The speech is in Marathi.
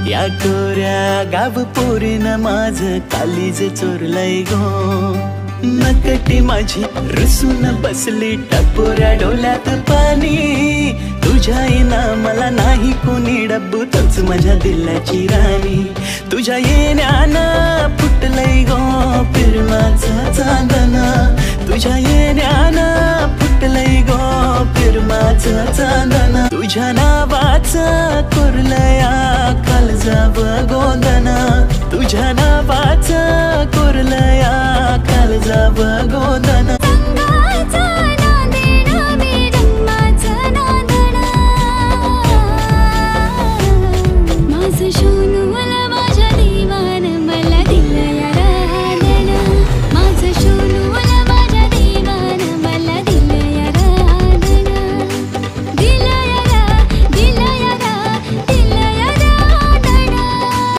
या कोऱ्या गाव पोरीन माझ कालीज चोरलंय गो। नकटी माझी रुसून बसली टपोऱ्या डोल्यात पाणी। तुझ्या येना मला नाही कोणी डब्बू तोच माझ्या दिलाची राणी। तुझ्या येण्यानं फुटलंय गो पिरमाचं चांदण। तुझ्या येण्यानं फुटलंय गो पिरमाचं चांदण। तुझ्या नावाचं कोरलया काळजाव गोंधन। तुझ्या नावाचं कोरलया काळजाव